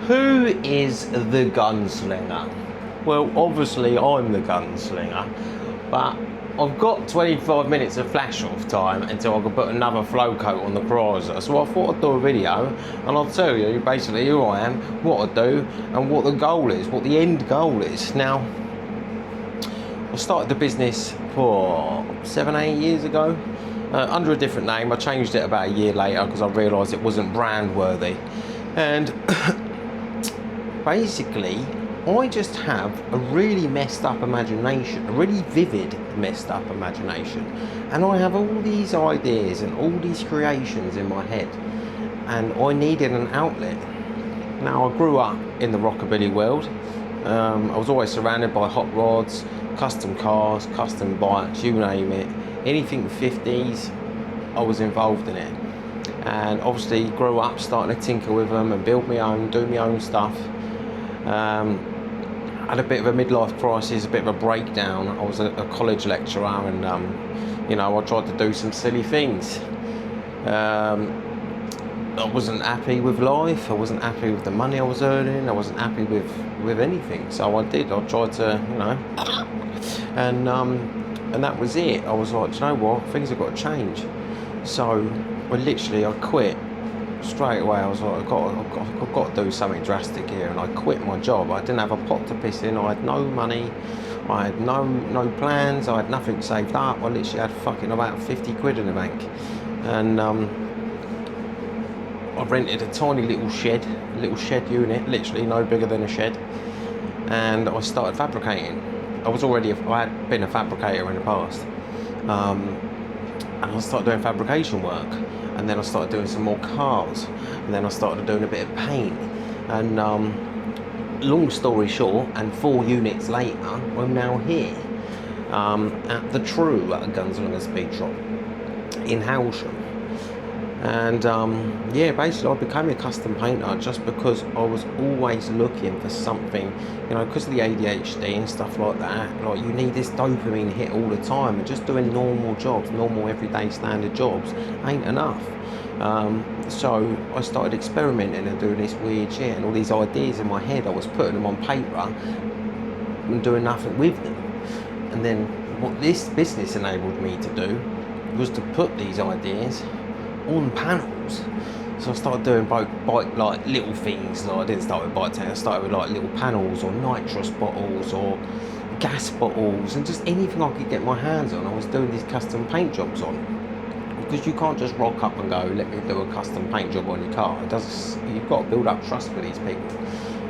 Who is the gunslinger? Well, obviously I'm the gunslinger, but I've got 25 minutes of flash off time until I can put another flow coat on the chrysler. So I thought I'd do a video and I'll tell you basically who I am, what I do, and what the goal is, what the end goal is. Now, I started the business for 7-8 years ago under a different name. I changed it about a year later because I realised it wasn't brand worthy. And basically, I just have a really messed up imagination, a really vivid messed up imagination. And I have all these ideas and all these creations in my head. And I needed an outlet. Now, I grew up in the rockabilly world. I was always surrounded by hot rods, custom cars, custom bikes, you name it. Anything 50s, I was involved in it. And obviously grew up starting to tinker with them and build my own, do my own stuff. Had a bit of a midlife crisis, a bit of a breakdown. I was a college lecturer and you know, I tried to do some silly things. I wasn't happy with life, I wasn't happy with the money I was earning, I wasn't happy with anything. So I tried to, you know, and that was it. I was like, do you know what, things have got to change. So I quit straight away. I was like, I've got to do something drastic here, and I quit my job. I didn't have a pot to piss in, I had no money, I had no plans, I had nothing saved up. I literally had fucking about 50 quid in the bank. And I rented a tiny little shed unit, literally no bigger than a shed, and I started fabricating. I had been a fabricator in the past, and I started doing fabrication work, and then I started doing some more cars, and then I started doing a bit of paint, and long story short, and 4 units later, I'm now here at the True at a Gunslinger Speed Shop in Howsham. And yeah, basically I became a custom painter just because I was always looking for something, you know, because of the ADHD and stuff like that. Like, you need this dopamine hit all the time, and just doing normal jobs, normal everyday standard jobs ain't enough. So I started experimenting and doing this weird shit, and all these ideas in my head, I was putting them on paper and doing nothing with them. And then what this business enabled me to do was to put these ideas on panels. So I started doing bike like little things. Like, I didn't start with bike tanks, I started with like little panels or nitrous bottles or gas bottles, and just anything I could get my hands on. I was doing these custom paint jobs on, because you can't just rock up and go, let me do a custom paint job on your car. You've got to build up trust with these people,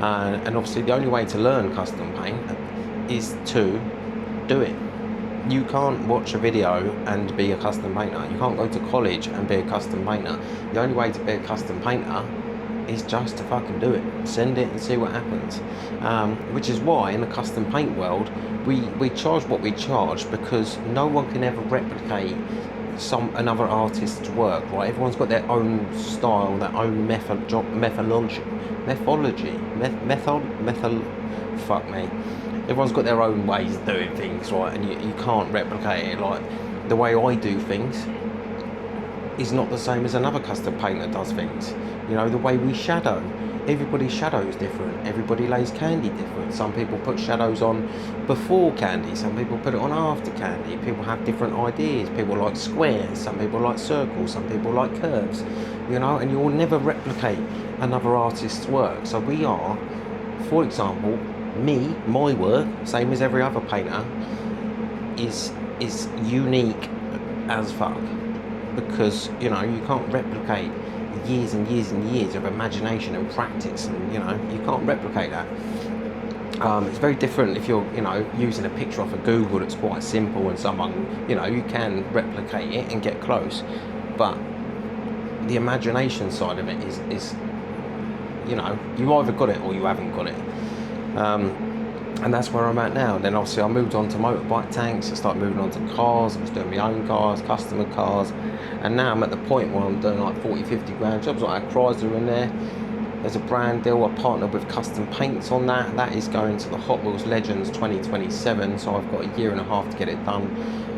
and obviously the only way to learn custom paint is to do it. You can't watch a video and be a custom painter. You can't go to college and be a custom painter. The only way to be a custom painter is just to fucking do it. Send it and see what happens. Which is why in the custom paint world, we charge what we charge, because no one can ever replicate another artist's work, right? Everyone's got their own style, their own fuck me. Everyone's got their own ways of doing things, right? And you can't replicate it. Like, the way I do things is not the same as another custom painter does things. You know, the way we shadow, everybody's shadow is different. Everybody lays candy different. Some people put shadows on before candy, some people put it on after candy. People have different ideas. People like squares, some people like circles, some people like curves, you know, and you'll never replicate another artist's work. So we are, for example, my work, same as every other painter, is unique as fuck, because, you know, you can't replicate years and years and years of imagination and practice, and, you know, you can't replicate that. It's very different if you're, you know, using a picture off of Google that's quite simple, and someone, you know, you can replicate it and get close, but the imagination side of it is, you know, you either got it or you haven't got it. And that's where I'm at now. And then obviously I moved on to motorbike tanks, I started moving on to cars, I was doing my own cars, customer cars, and now I'm at the point where I'm doing like 40-50 grand jobs. Like, Chrysler in there, there's a brand deal, I partnered with Custom Paints on that is going to the Hot Wheels Legends 2027, so I've got a year and a half to get it done.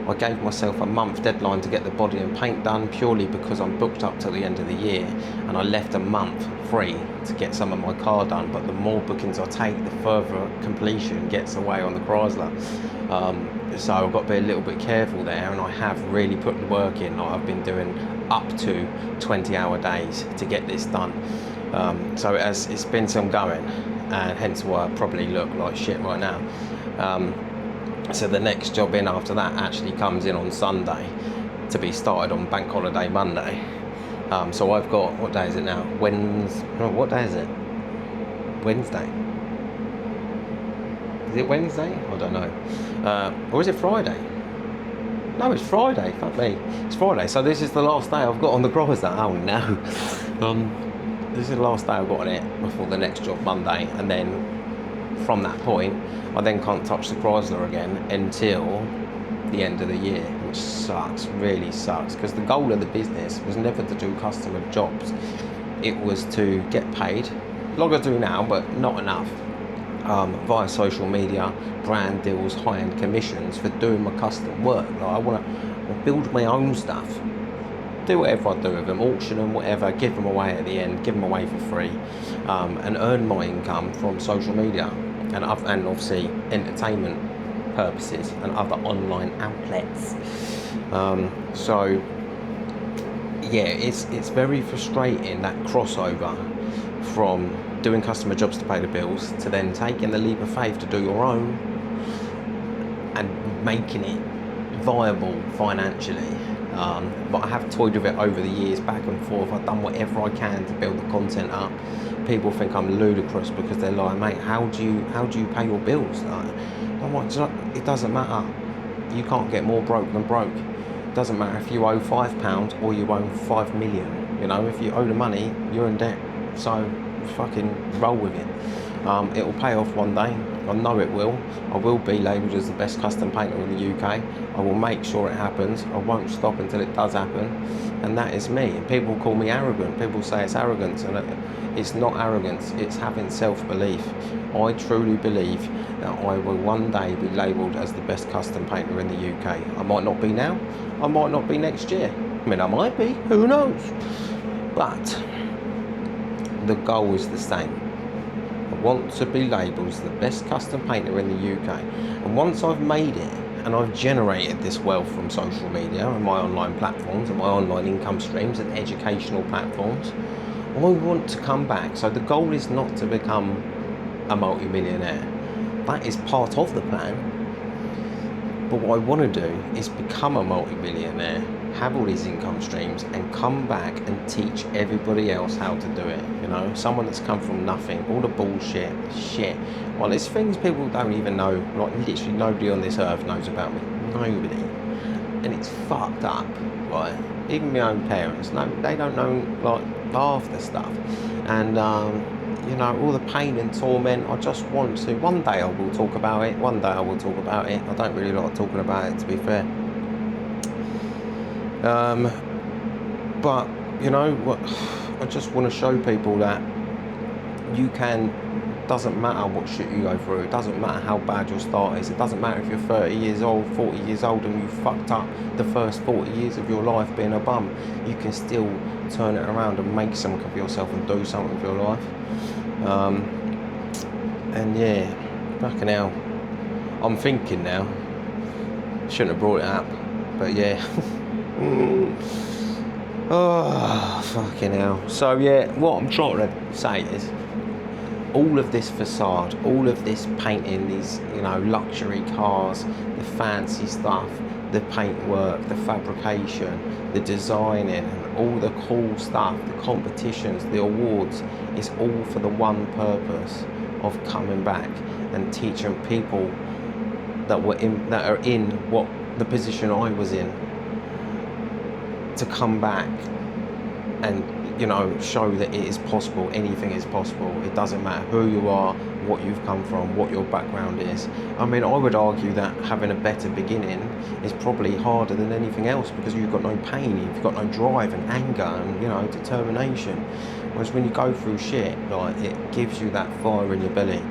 I gave myself a month deadline to get the body and paint done, purely because I'm booked up till the end of the year, and I left a month free to get some of my car done. But the more bookings I take, the further completion gets away on the Chrysler. So I've got to be a little bit careful there, and I have really put the work in. I've been doing up to 20-hour days to get this done. So it's been some going, and hence why I probably look like shit right now. So the next job in after that actually comes in on Sunday, to be started on Bank Holiday Monday. So I've got, what day is it now? What day is it? Wednesday. Is it Wednesday? I don't know. Or is it Friday? No, it's Friday. Fuck me. It's Friday. So this is the last day I've got on the Chrysler. Oh no. This is the last day I've got on it before the next job Monday, and then from that point I then can't touch the Chrysler again until the end of the year, which sucks, really sucks, because the goal of the business was never to do customer jobs. It was to get paid, like I do now, but not enough, via social media, brand deals, high-end commissions for doing my custom work. Like, I want to build my own stuff, do whatever I do with them, auction them, whatever, give them away at the end, give them away for free, and earn my income from social media and obviously entertainment purposes and other online outlets. So yeah, it's very frustrating, that crossover from doing customer jobs to pay the bills to then taking the leap of faith to do your own and making it viable financially. But I have toyed with it over the years, back and forth. I've done whatever I can to build the content up. People think I'm ludicrous because they're like, mate, how do you pay your bills? I'm like, it doesn't matter. You can't get more broke than broke. It doesn't matter if you owe £5 or you owe 5 million. You know, if you owe the money, you're in debt. So fucking roll with it. It will pay off one day. I know it will. I will be labelled as the best custom painter in the UK. I will make sure it happens. I won't stop until it does happen. And that is me. And people call me arrogant. People say it's arrogance. And it's not arrogance. It's having self-belief. I truly believe that I will one day be labelled as the best custom painter in the UK. I might not be now. I might not be next year. I mean, I might be. Who knows? But the goal is the same. I want to be labelled as the best custom painter in the UK. And once I've made it and I've generated this wealth from social media and my online platforms and my online income streams and educational platforms, I want to come back. So the goal is not to become a multi-millionaire. That is part of the plan. But what I want to do is become a multi-millionaire, have all these income streams, and come back and teach everybody else how to do it. You know, someone that's come from nothing, all the bullshit, shit. Well, there's things people don't even know, like literally nobody on this earth knows about me. Nobody. And it's fucked up, right? Even my own parents, no, they don't know like half the stuff. And you know, all the pain and torment, I just want to, one day I will talk about it, one day I will talk about it. I don't really like talking about it, to be fair. But, you know, what, I just want to show people that you can, doesn't matter what shit you go through, it doesn't matter how bad your start is, it doesn't matter if you're 30 years old, 40 years old and you fucked up the first 40 years of your life being a bum, you can still turn it around and make something of yourself and do something with your life. And yeah, fucking hell, I'm thinking now, shouldn't have brought it up, but yeah. Oh, fucking hell. So yeah, what I'm trying to say is, all of this facade, all of this painting, these, you know, luxury cars, the fancy stuff, the paintwork, the fabrication, the designing, and all the cool stuff, the competitions, the awards, is all for the one purpose of coming back and teaching people that are in what the position I was in, to come back and, you know, show that it is possible. Anything is possible. It doesn't matter who you are, what you've come from, what your background is. I mean, I would argue that having a better beginning is probably harder than anything else, because you've got no pain, you've got no drive and anger and, you know, determination. Whereas when you go through shit, like, it gives you that fire in your belly.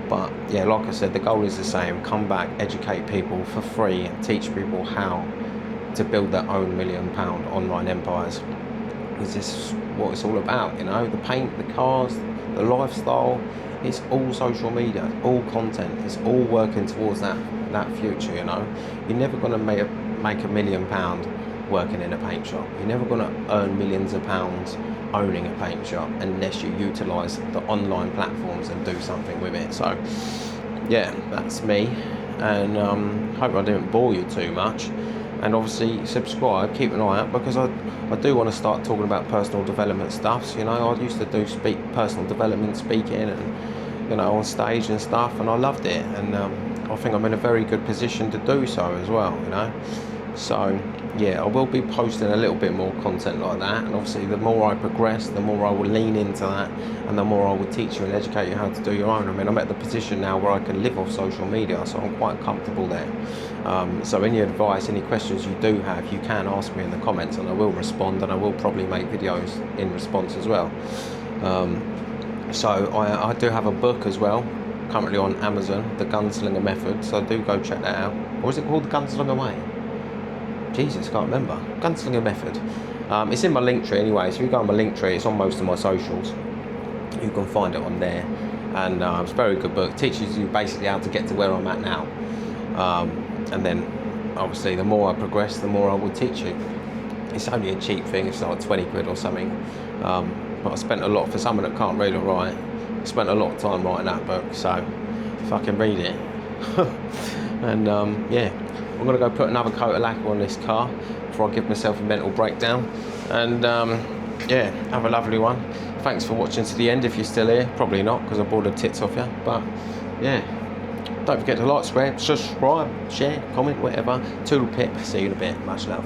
But yeah, like I said, the goal is the same: come back, educate people for free, teach people how to build their own £1 million online empires. Because this is what it's all about, you know. The paint, the cars, the lifestyle, it's all social media, all content, it's all working towards that future, you know. You're never going to make £1 million working in a paint shop. You're never going to earn millions of pounds owning a paint shop unless you utilise the online platforms and do something with it. So yeah, that's me, and hope I didn't bore you too much. And obviously subscribe, keep an eye out, because I do want to start talking about personal development stuff. You know, I used to do personal development speaking and, you know, on stage and stuff, and I loved it, and I think I'm in a very good position to do so as well, you know. So yeah, I will be posting a little bit more content like that, and obviously the more I progress, the more I will lean into that, and the more I will teach you and educate you how to do your own. I mean, I'm at the position now where I can live off social media, so I'm quite comfortable there. So any advice, any questions you do have, you can ask me in the comments, and I will respond, and I will probably make videos in response as well. So I do have a book as well, currently on Amazon, The Gunslinger Method, so do go check that out. Or is it called The Gunslinger Way? Jesus, can't remember. Gunslinger Method. It's in my link tree anyway, so if you go on my link tree, it's on most of my socials. You can find it on there. And it's a very good book. It teaches you basically how to get to where I'm at now. And then, obviously, the more I progress, the more I will teach you. It's only a cheap thing, it's like 20 quid or something. But I spent a lot, for someone that can't read or write, I spent a lot of time writing that book, so fucking read it. And yeah, I'm going to go put another coat of lacquer on this car before I give myself a mental breakdown. And yeah, have a lovely one. Thanks for watching to the end if you're still here. Probably not, because I bored the tits off you. But yeah, don't forget to like, subscribe, share, comment, whatever. Toodle pip. See you in a bit. Much love.